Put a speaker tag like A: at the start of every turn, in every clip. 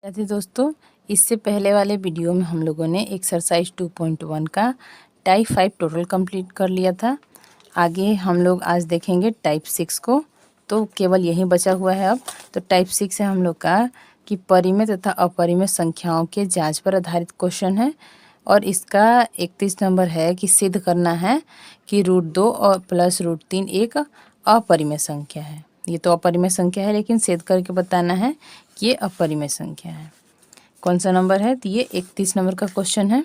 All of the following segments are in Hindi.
A: थी दोस्तों, इससे पहले वाले वीडियो में हम लोगों ने एक्सरसाइज 2.1 का टाइप 5 टोटल कंप्लीट कर लिया था। आगे हम लोग आज देखेंगे टाइप 6 को, तो केवल यही बचा हुआ है अब। तो टाइप 6 है हम लोग का कि परिमेय तथा अपरिमेय संख्याओं के जांच पर आधारित क्वेश्चन है और इसका 31 नंबर है कि सिद्ध करना है कि √2 और प्लस √3 एक अपरिमेय संख्या है। ये तो अपरिमेय संख्या है लेकिन सिद्ध करके बताना है कि ये अपरिमेय संख्या है। कौन सा नंबर है? तो ये 31 नंबर का क्वेश्चन है।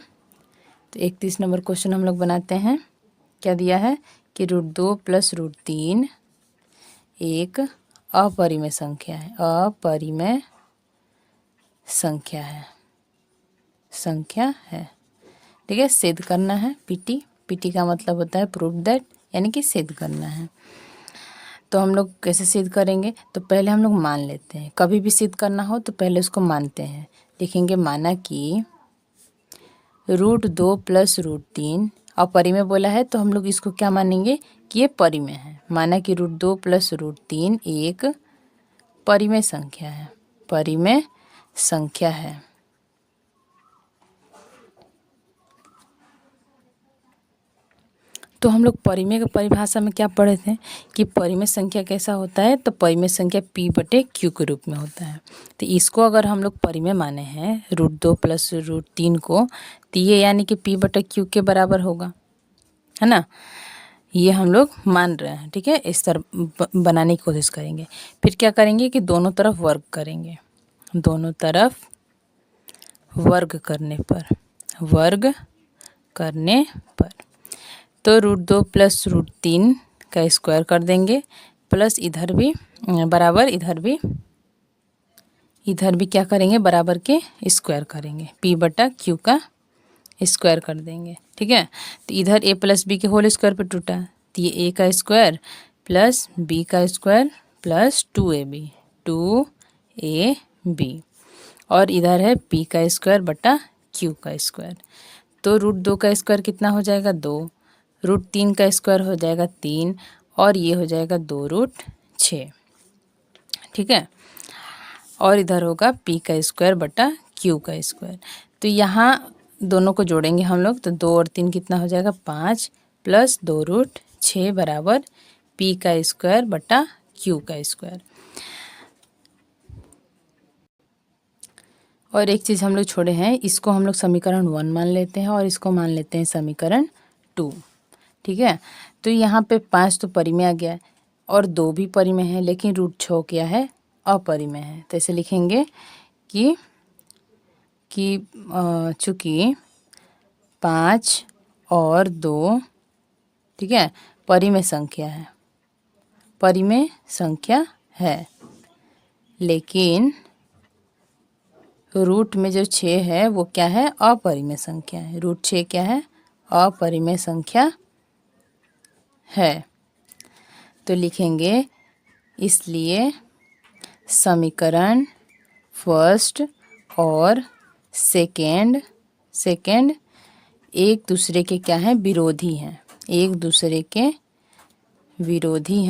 A: तो 31 नंबर क्वेश्चन हम लोग बनाते हैं। क्या दिया है कि √2 प्लस √3 एक अपरिमेय संख्या है। अपरिमेय संख्या है। ठीक है, सिद्ध करना है। पीटी का मतलब होता है प्रूव दैट, यानी कि सिद्ध करना है। तो हम लोग कैसे सिद्ध करेंगे? तो पहले हम लोग मान लेते हैं। कभी भी सिद्ध करना हो तो पहले उसको मानते हैं। लिखेंगे माना कि √2 प्लस √3 अपरिमेय बोला है तो हम लोग इसको क्या मानेंगे कि ये परिमेय है। माना कि √2 प्लस √3 एक परिमेय संख्या है। परिमेय संख्या है। तो हम लोग परिमेय की परिभाषा में क्या पढ़े थे कि परिमेय संख्या कैसा होता है? तो परिमेय संख्या P/Q के रूप में होता है। तो इसको अगर हम लोग परिमेय माने हैं √2 प्लस √3 को, तो ये यानी कि P/Q के बराबर होगा, है ना। ये हम लोग मान रहे हैं। ठीक है, इस तरह बनाने की कोशिश करेंगे। फिर क्या करेंगे कि दोनों तरफ वर्ग करेंगे। दोनों तरफ वर्ग करने पर तो √2 प्लस √3 का स्क्वायर कर देंगे, प्लस इधर भी बराबर, इधर भी क्या करेंगे बराबर के स्क्वायर करेंगे। P/Q का स्क्वायर कर देंगे। ठीक है, तो इधर a प्लस बी के होल स्क्वायर पे टूटा, तो ये a का स्क्वायर प्लस b का स्क्वायर प्लस 2ab और इधर है p का स्क्वायर बटा q का स्क्वायर। तो √2 का स्क्वायर कितना हो जाएगा? 2। √3 का स्क्वायर हो जाएगा 3 और ये हो जाएगा 2√6। ठीक है, और इधर होगा p का स्क्वायर बटा q का स्क्वायर। तो यहाँ दोनों को जोड़ेंगे हम लोग, तो 2 और 3 कितना हो जाएगा? 5 प्लस 2√6 बराबर p का स्क्वायर बटा q का स्क्वायर। और एक चीज़ हम लोग छोड़े हैं, इसको हम लोग समीकरण 1 मान लेते हैं और इसको मान लेते हैं समीकरण 2। ठीक है, तो यहाँ पे 5 तो परिमेय आ गया और 2 भी परिमेय है, लेकिन √6 क्या है? अपरिमेय है। तो ऐसे लिखेंगे कि चूँकि 5 और 2, ठीक है, परिमेय संख्या है, लेकिन रूट में जो 6 है वो क्या है? अपरिमेय संख्या है। √6 क्या है? अपरिमेय संख्या है। तो लिखेंगे इसलिए समीकरण फर्स्ट और सेकेंड एक दूसरे के क्या हैं? विरोधी हैं। एक दूसरे के विरोधी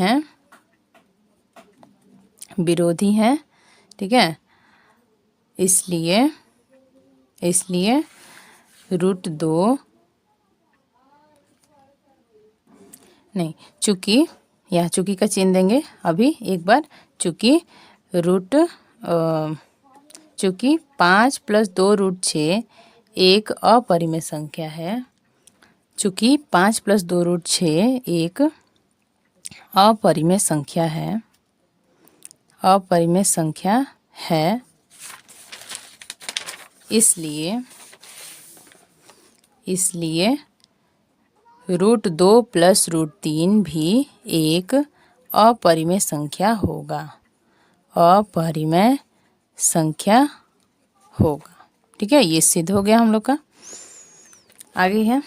A: हैं। ठीक है, इसलिए √2 नहीं, चूँकि यहाँ चूँकि का चिन्ह देंगे अभी एक बार। चूँकि 5 प्लस 2√6 एक अपरिमेय संख्या है। चूँकि 5 प्लस 2√6 एक अपरिमेय संख्या है, इसलिए √2 प्लस √3 भी एक अपरिमेय संख्या होगा। ठीक है, ये सिद्ध हो गया हम लोग का। आगे है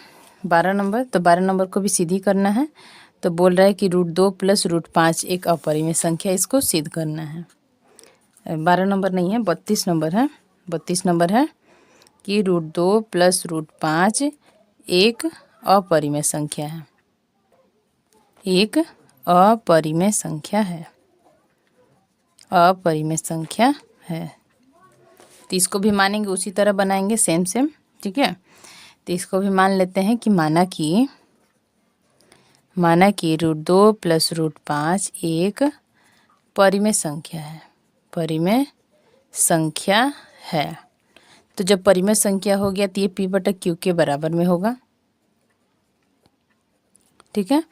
A: 12 नंबर। तो 12 नंबर को भी सिद्ध ही करना है। तो बोल रहा है कि √2 प्लस √5 एक अपरिमेय संख्या, इसको सिद्ध करना है। 12 नंबर नहीं है, 32 नंबर है। 32 नंबर है कि √2 प्लस √5 एक अपरिमेय संख्या है। एक अपरिमेय संख्या है। तो इसको भी मानेंगे, उसी तरह बनाएंगे सेम सेम, ठीक है। तो इसको भी मान लेते हैं कि माना कि √2 + √5 एक परिमेय संख्या है, परिमेय संख्या है। तो जब परिमेय संख्या हो गया तो ये p/q के बराबर में होगा, ठीक है।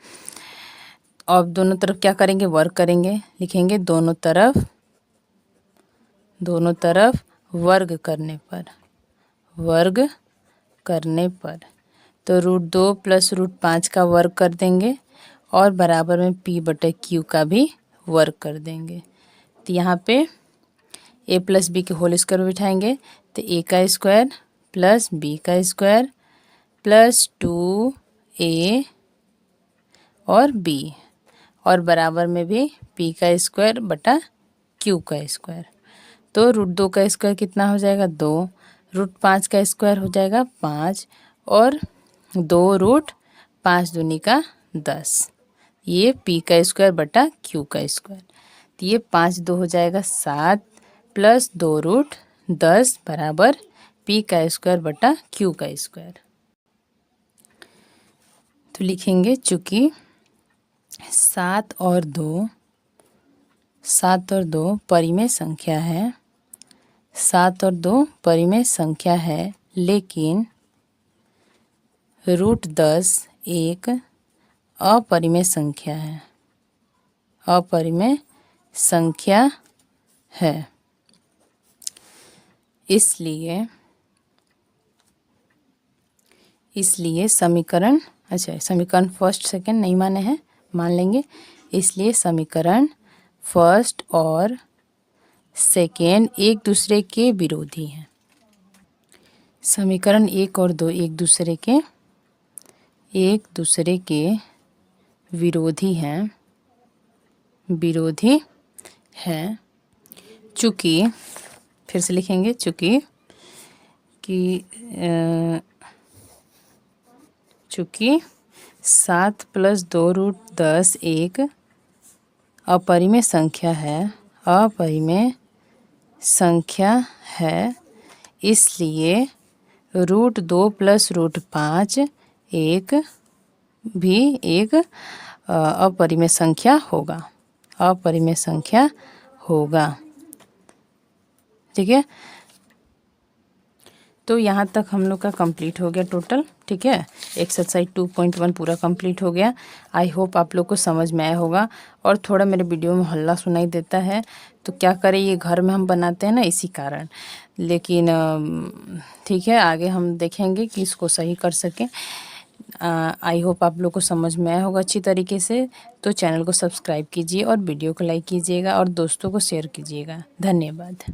A: अब दोनों तरफ क्या करेंगे, वर्ग करेंगे, लिखेंगे दोनों तरफ वर्ग करने पर तो √2 + √5 का वर्ग कर देंगे और बराबर में p/q का भी वर्ग कर देंगे। तो यहाँ पे a + b के होल स्क्वायर बिठाएंगे तो a का स्क्वायर + b का स्क्वायर + 2a और b और बराबर में भी p का स्क्वायर बटा q का स्क्वायर। तो √2 का स्क्वायर कितना हो जाएगा, 2, √5 का स्क्वायर हो जाएगा 5 और 2 √5 दूनी का 10, ये p का स्क्वायर बटा q का स्क्वायर। तो ये 5 2 हो जाएगा 7 + 2 √10 बराबर p का स्क्वायर बटा q का स्क्वायर। तो लिखेंगे चूँकि 7 और 2 परिमेय संख्या है, 7 और 2 परिमेय संख्या है, लेकिन √10 एक अपरिमेय संख्या है, अपरिमेय संख्या है। इसलिए समीकरण फर्स्ट सेकंड नहीं माने हैं, मान लेंगे। इसलिए समीकरण फर्स्ट और सेकेंड एक दूसरे के विरोधी हैं। समीकरण 1 और 2 एक दूसरे के विरोधी हैं, चूँकि फिर से लिखेंगे चूँकि 7 + 2 √10 एक अपरिमेय संख्या है, इसलिए √2 + √5 एक अपरिमेय संख्या होगा, ठीक है। तो यहाँ तक हम लोग का कंप्लीट हो गया टोटल, ठीक है। एक्सरसाइज 2.1 पूरा कंप्लीट हो गया। आई होप आप लोग को समझ में आया होगा। और थोड़ा मेरे वीडियो में हल्ला सुनाई देता है तो क्या करें, ये घर में हम बनाते हैं ना, इसी कारण। लेकिन ठीक है, आगे हम देखेंगे कि इसको सही कर सकें। आई होप आप लोग को समझ में आया होगा अच्छी तरीके से। तो चैनल को सब्सक्राइब कीजिए और वीडियो को लाइक कीजिएगा और दोस्तों को शेयर कीजिएगा। धन्यवाद।